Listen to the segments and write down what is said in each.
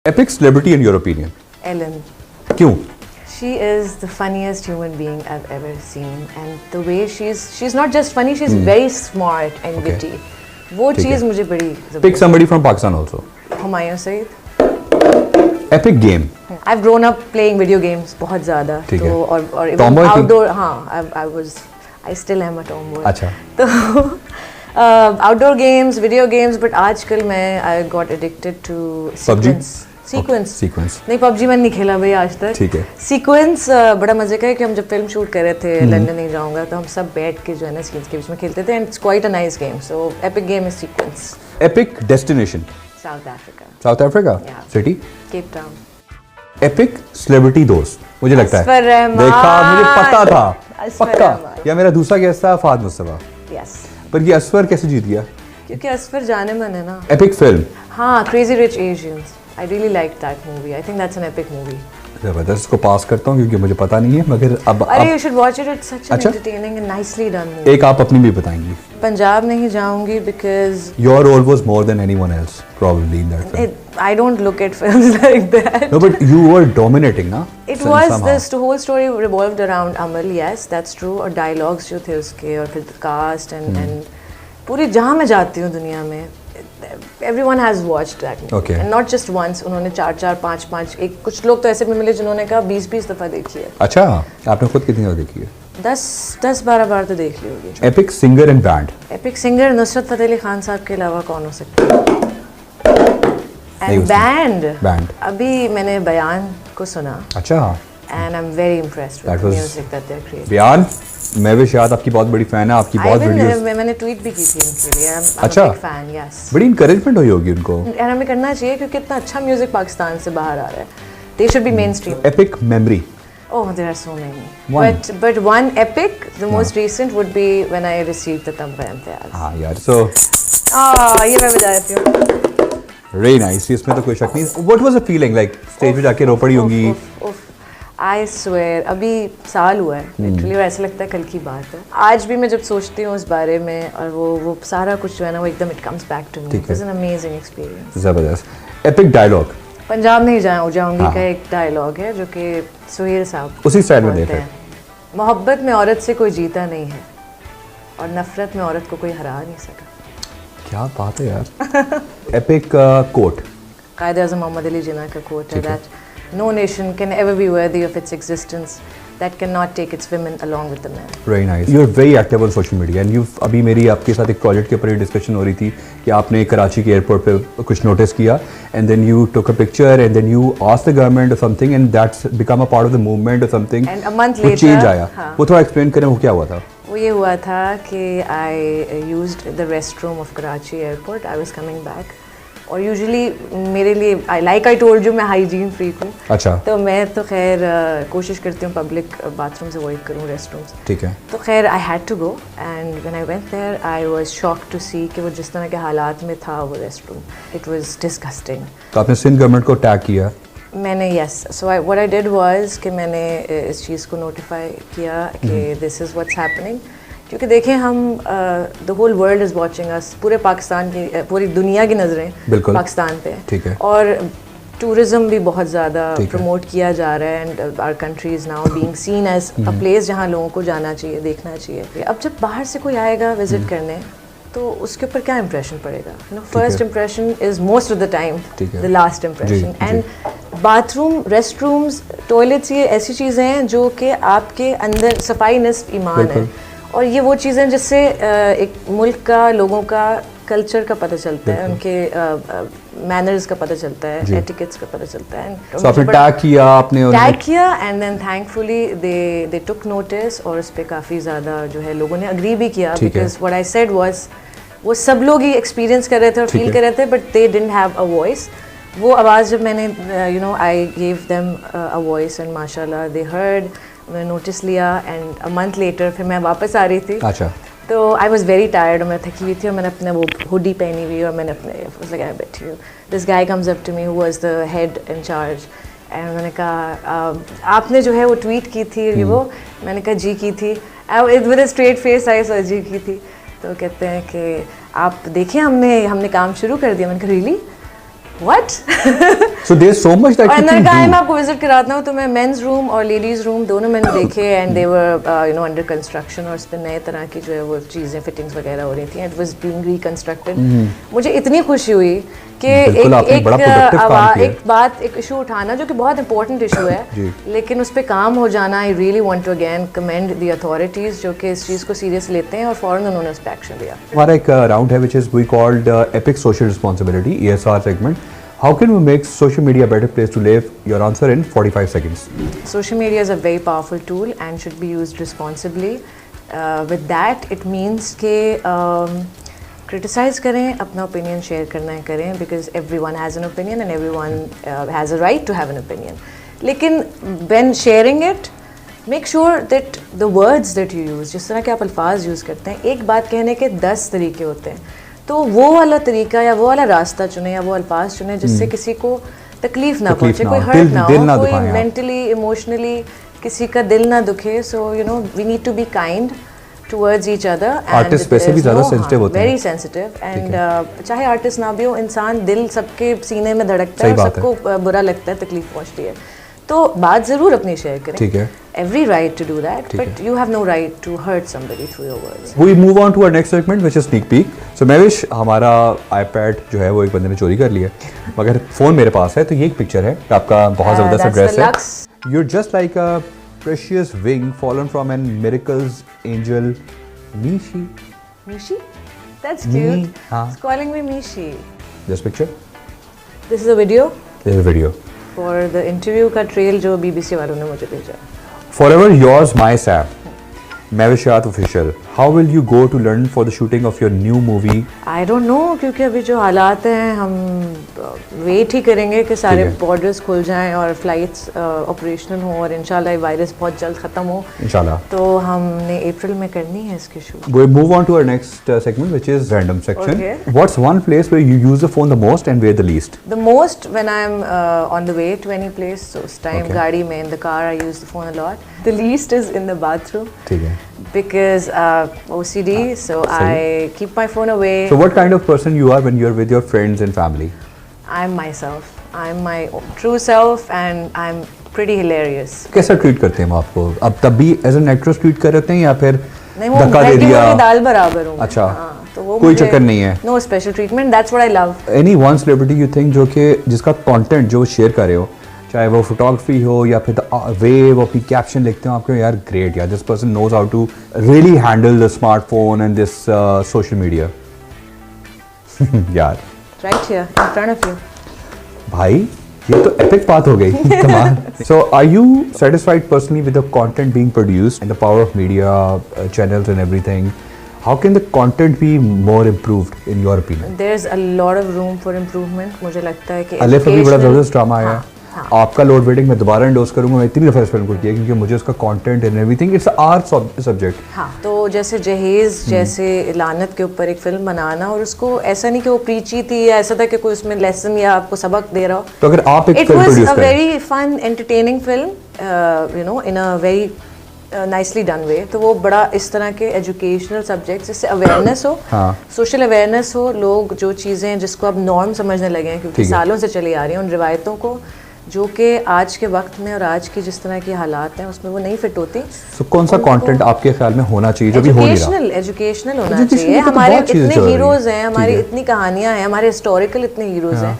Epic celebrity in your opinion? Ellen. क्यों? She is the funniest human being I've ever seen, and the way she's not just funny, she's very smart and Okay. witty. वो ठीक है. चीज़ मुझे बड़ी Pick somebody from Pakistan also. Humayun Saeed. Epic game. I've grown up playing video games बहुत ज़्यादा. ठीक है. तो और even Tomboy थी? outdoor हाँ I still am a tomboy. अच्छा. तो outdoor games, video games, but आजकल मैं I got addicted to sequence. Okay, sequence. नहीं PUBG मैंने नहीं खेला भाई आज तक. ठीक है. Sequence बड़ा मजे का है कि हम जब फिल्म शूट कर रहे थे लंदन नहीं जाऊंगा तो हम सब बैठ के जो है ना सीन्स के बीच में खेलते थे and it's quite a nice game. So epic game is Sequence. Epic destination. South Africa. South Africa. Yeah. City. Cape Town. Epic celebrity दोस्त मुझे लगता है. असफर रहमान. देखा मुझे पता था. असफर पक्का. रहमान. या मेरा दूसरा गेस्ट था फाद मुस्तफा. Yes. पर ये असफर कैसे जीत गया? क्योंकि असफर जाने मन है ना. Epic film. हाँ Crazy Rich Asians. I really liked that movie. I think that's an epic movie. जबरदस्त. इसको पास करता हूँ क्योंकि मुझे पता नहीं है मगर अब अरे you should watch it. It's such an अच्छा? entertaining and nicely done movie. एक आप अपनी भी बताएंगी. पंजाब नहीं जाऊंगी because Your role was more than anyone else probably in that film. I don't look at films like that. No, but you were dominating, ना? It was this whole story revolved around Amal. Yes, that's true. और dialogues जो थे उसके और फिर cast and पूरी जहाँ मैं जाती हूँ दुनिया में everyone has watched that movie. Okay. And not just once. उन्होंने 4 5 एक कुछ लोग तो ऐसे भी मिले जिन्होंने कहा 20 दफ़ा देखी है. अच्छा, आपने खुद कितनी बार देखी है? 10 12 बार तो देख ली होगी. Epic singer and band. Epic singer Nusrat Fateh Ali Khan साहब के अलावा कौन हो सकता है? नहीं And band. Band. अभी मैंने बयान को सुना. अच्छा. And I'm very impressed with That the was- music that they're creating. बयान मैं भी शायद आपकी बहुत बड़ी फैन है आपकी बहुत वीडियोस मैंने ट्वीट भी की थी उनके लिए. I'm अच्छा. a big fan, yes. बड़ी इनकरेजमेंट हुई होगी उनको. और हमें करना चाहिए क्योंकि इतना अच्छा म्यूजिक पाकिस्तान से बाहर आ रहा है. They should be mainstream. Epic memory. Oh, there are so many. One. But one epic, the most recent would be when I received the Tamga Imtiaz. हाँ यार. So ये मैं बजा देती हूँ. very nice. इसमें तो कोई शक नहीं. What was the feeling like? Stage पे जाके रो पड़ी होंगी. I swear, अभी साल हुआ है लिटरली और ऐसा लगता है कल की बात है. आज भी मैं जब सोचती हूँ उस बारे में और वो सारा कुछ जो है ना वो एकदम it comes back to me. ठीक है. It's an amazing experience. जबरदस्त. Epic dialogue. पंजाब नहीं जाऊँगी हाँ. का एक डायलॉग है जो कि सुहेल साहब उसी स्टाइल में बोलते देखा. हैं. मोहब्बत में औरत से कोई जीता नहीं है और नफरत में औरत को कोई हरा नहीं सका. क्या बात है यार. Epic quote. कायद-ए-आज़म मोहम्मद अली जिन्ना का कोट है ठीक है. that no nation can ever be worthy of its existence that cannot take its women along with the men. Very nice. You're very active on social media and you've अभी मेरी आपके साथ एक project के ऊपर ये डिस्कशन हो रही थी कि आपने कराची के एयरपोर्ट पे कुछ नोटिस किया and then you took a picture and then you asked the government or something and that's become a part of the movement or something. And a month कुछ later, change आया. हाँ. वो थोड़ा explain करें वो क्या हुआ था? वो ये हुआ था कि I used the restroom of Karachi airport. I was coming back. और यूजुअली मेरे लिए like I told you मैं हाइजीन फ्रीक हूँ. अच्छा. तो मैं तो खैर कोशिश करती हूँ पब्लिक बाथरूम से अवॉइड करूँ रेस्टरूम्स. ठीक है. तो खैर I had to go and when I went there I was shocked to see कि वो जिस तरह के हालात में था वो रेस्टरूम. It was disgusting. तो आपने सिंध गवर्नमेंट को टैग किया? मैंने yes so what I did was कि मैंने इस चीज़ को नोटिफाई किया कि दिस इज़ व्हाट्स हैपनिंग. क्योंकि देखें हम the whole world is watching us. पूरे पाकिस्तान की पूरी दुनिया की नज़रें पाकिस्तान पे. ठीक है. और टूरिज़्म भी बहुत ज़्यादा प्रमोट किया जा रहा है and our country is now being seen as a place जहाँ लोगों को जाना चाहिए देखना चाहिए. अब जब बाहर से कोई आएगा विजिट करने तो उसके ऊपर क्या इंप्रेशन पड़ेगा. You know first impression is most of the time the last impression. And bathroom rest-rooms toilets ये ऐसी चीज़ें हैं जो कि आपके अंदर सफाई निस्फ ईमान है. और ये वो चीज़ें जिससे एक मुल्क का लोगों का कल्चर का पता चलता है उनके मैनर्स का पता चलता है एटिकेट्स का पता चलता है. तो आपने टैग किया and then thankfully they took notice और उस पर काफ़ी ज़्यादा जो है लोगों ने अग्री भी किया because what I said was वो सब लोग ही एक्सपीरियंस कर रहे थे और फील कर रहे थे but they didn't have a voice. वो आवाज़ जब मैंने you know I gave them a voice and माशाल्लाह दे हर्ड. उन्होंने नोटिस लिया एंड अ मंथ लेटर फिर मैं वापस आ रही थी. अच्छा. तो आई वॉज वेरी टायर्ड और मैं थकी हुई थी और मैंने अपने वो हुडी पहनी हुई और मैंने अपने बैठी हूँ. This guy comes up to me who was the head in charge and मैंने कहा आपने जो है वो ट्वीट की थी वो. मैंने कहा जी की थी. With a straight face I saw जी की थी. तो कहते हैं कि आप देखें हमने काम शुरू कर दिया. मैंने कहा really. What So there's so much that और you अंदर can का है, do. मैं आपको विजिट कराता हूँ तो मैं मेंस रूम और लेडीज रूम दोनों मैंने देखे and they were under construction और उस पर नए तरह की जो है वो चीज़ें फिटिंग्स वगैरह हो रही थी. It was being reconstructed. मुझे इतनी खुशी हुई कि बिल्कुल, आपने बड़ा productive काम किया है. एक बात, एक इशू उठाना जो कि बहुत इंपॉर्टेंट इशू है, जी. लेकिन उस पर काम हो जाना. I really want to again commend the authorities जो कि इस चीज़ को सीरियस लेते हैं और फ़ौरन उन्होंने उस पर एक्शन लिया. हमारा एक राउंड है which is we called epic social responsibility ESR segment. How can we make social media a better place to live? Your answer in 45 seconds. Social media is a very powerful tool and should be used responsibly. With that, it means कि criticize करें, अपना opinion share करना है करें, because everyone has an opinion and everyone has a right to have an opinion. लेकिन when sharing it, make sure that the words that you use, जिस तरह के आप अल्फाज यूज़ करते हैं, एक बात कहने के 10 तरीके होते हैं, तो वो वाला तरीका या वो वाला रास्ता चुने या वो अल्फाज चुने जिससे किसी को तकलीफ ना पहुंचे, कोई हर्ट ना हो, कोई मेंटली इमोशनली किसी का दिल ना दुखे. So you know we need to be kind towards each other and artist वैसे भी ज़्यादा सेंसिटिव होते हैं, वेरी सेंसिटिव. एंड चाहे आर्टिस्ट ना भी हो, इंसान दिल सबके सीने में धड़कता है और सबको बुरा लगता है, तकलीफ पहुंचती है. तो बात ज़रूर अपनी शेयर करें. ठीक है. Every right to do that, but you have no right to hurt somebody through your words. We move on to our next segment, which is sneak peek. So Mahwish, हमारा iPad जो है वो एक बंदे ने चोरी कर लिया, मगर फ़ोन मेरे पास है. तो ये एक पिक्चर है, आपका बहुत ज़बरदस्त ड्रेस है. You're just like a precious wing fallen from an miracle's angel, Mishi. Mishi? That's cute. हाँ. It's calling me Mishi. This picture? This is a video This is a video. for the interview का trail जो BBC वालों ने मुझे भेजा. Forever yours, my Sam. Mavishad official. How will you go to London for the shooting of your new movie? I don't know, क्योंकि अभी जो हालात हैं हम वेट ही करेंगे कि सारे बॉर्डर्स खुल जाएं और फ्लाइट्स ऑपरेशनल हों और इंशाल्लाह ये वायरस बहुत जल्द ख़त्म हो. इंशाल्लाह. तो हमने अप्रैल में करनी है इसकी shoot. We move on to our next segment, which is random section. Okay. What's one place where you use the phone the most and where the least? The most when I'm on the way to any place. So उस time Okay. गाड़ी में, in the car, I use the phone a lot. The least is in the bathroom. ठीक है. Because OCD, so I keep my phone away. So what kind of person you are when you're with your friends and family? I'm myself. I'm my true self and I'm pretty hilarious. कैसा treat करते हैं वो आपको? अब तब भी as an actress treat कर रहे हैं या फिर नहीं, वो धक्का दे दिया? दाल बराबर हूँ. अच्छा. हाँ, तो वो कोई चक्कर नहीं है. No special treatment. That's what I love. Any one celebrity you think जो कि जिसका कंटेंट जो शेयर कर रहे हो, चाहे वो फोटोग्राफी हो या फिर वे वो अपनी कैप्शन लिखते हो, आपको यार ग्रेट यार, this person knows how to really handle the smartphone and this social media. यार Right here in front of you. भाई ये तो एपिक बात हो गई. कमाल. So are you satisfied personally with the content being produced and the power of media channels and everything? How can the content be more improved in your opinion? There's a lot of room for improvement. मुझे लगता है कि अलिफ अभी बड़ा ज़बरदस्त drama आया. हाँ. आपका लोड वेटिंग मैं दोबारा इंडोर्स करूंगा. मैं इतनी दफ़ा इस फिल्म को किया क्योंकि मुझे उसका content and everything, it's art subject. हाँ, तो जैसे जहेज जैसे लानत के ऊपर एक फिल्म बनाना, और उसको ऐसा नहीं कि वो प्रीची थी या ऐसा था कि कोई उसमें लेसन या आपको सबक दे रहा हो. तो अगर आप एक it film was produce a करें, very fun entertaining film, you know, in a very nicely done way. तो वो बड़ा इस तरह के एजुकेशनल सब्जेक्ट जिससे अवेयरनेस हो, हाँ. सोशल अवेयरनेस हो, लोग जो चीज़ें जिसको अब नॉर्म समझने लगे हैं क्योंकि सालों से चली आ रही हैं, उन रिवायतों को जो कि आज के वक्त में और आज की जिस तरह की हालात हैं उसमें वो नहीं फिट होती. तो कौन सा कंटेंट आपके ख्याल में होना चाहिए जो भी हो नहीं रहा? एजुकेशनल होना चाहिए. हमारे इतने हीरोज़ हैं, हमारी इतनी कहानियाँ हैं, हमारे हिस्टोरिकल इतने हीरोज़ हैं,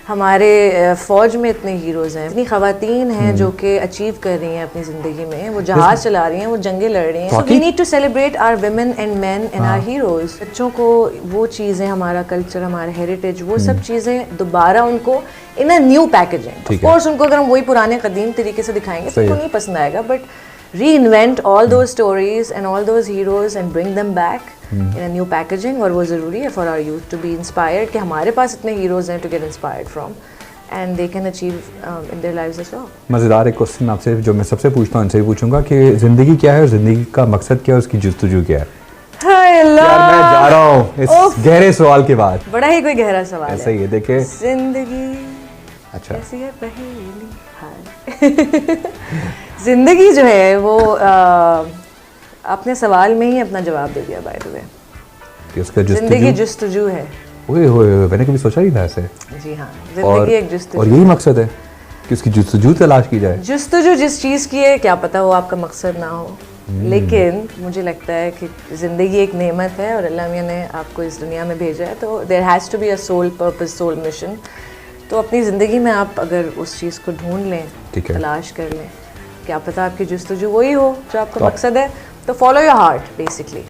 हमारे फ़ौज में इतने हीरोज़ हैं, इतनी ख़वातीन हैं जो कि अचीव कर रही हैं अपनी ज़िंदगी में, वो जहाज़ चला रही हैं, वो जंगें लड़ रही हैं. So we need to celebrate our women and men and our heroes. बच्चों को वो चीज़ें, हमारा कल्चर, हमारा हेरिटेज, वो सब चीज़ें दोबारा उनको in a new packaging. Of course उनको अगर हम वही पुराने कदीम तरीके से दिखाएंगे तो उनको नहीं पसंद आएगा, but reinvent all those stories and all those heroes and bring them back in a new packaging. और वो ज़रूरी है for our youth to be inspired कि हमारे पास इतने heroes हैं to get inspired from and they can achieve in their lives as well. मज़ेदार एक क्वेश्चन आपसे जो मैं सबसे पूछता हूँ, इनसे भी पूछूंगा कि ज़िंदगी क्या है और ज़िंदगी का मकसद क्या है, उसकी जस्तजू क्या है? हाय अल्लाह, यार मैं जा रहा हूँ इस गहरे सवाल के बाद. बड़ा ही कोई गहरा सवाल है. ऐसा ही है. देखे जिंदगी अच्छा कैसी है पहेली. हाय जिंदगी जो है वो अपने सवाल में ही अपना जवाब दे दिया. बाय द वे, कि उसका जिंदगी जस्तजू है. ओए होए, मैंने कभी सोचा नहीं था ऐसे। जी हाँ, और जिंदगी एक जस्तजू। और यही मकसद है कि उसकी जस्तजू तलाश की जाए। जस्तजू जिस चीज़ की है, क्या पता वो आपका मकसद ना हो, लेकिन मुझे लगता है कि ज़िंदगी एक नेमत है और अल्लाह मियां ने आपको इस दुनिया में भेजा है, तो there has to be a sole purpose, soul mission. तो अपनी ज़िंदगी में आप अगर उस चीज़ को ढूंढ लें, ठीक है। तलाश कर लें, क्या पता आपकी जस्तजू वही हो जो आपका मकसद है, तो फॉलो योर हार्ट बेसिकली।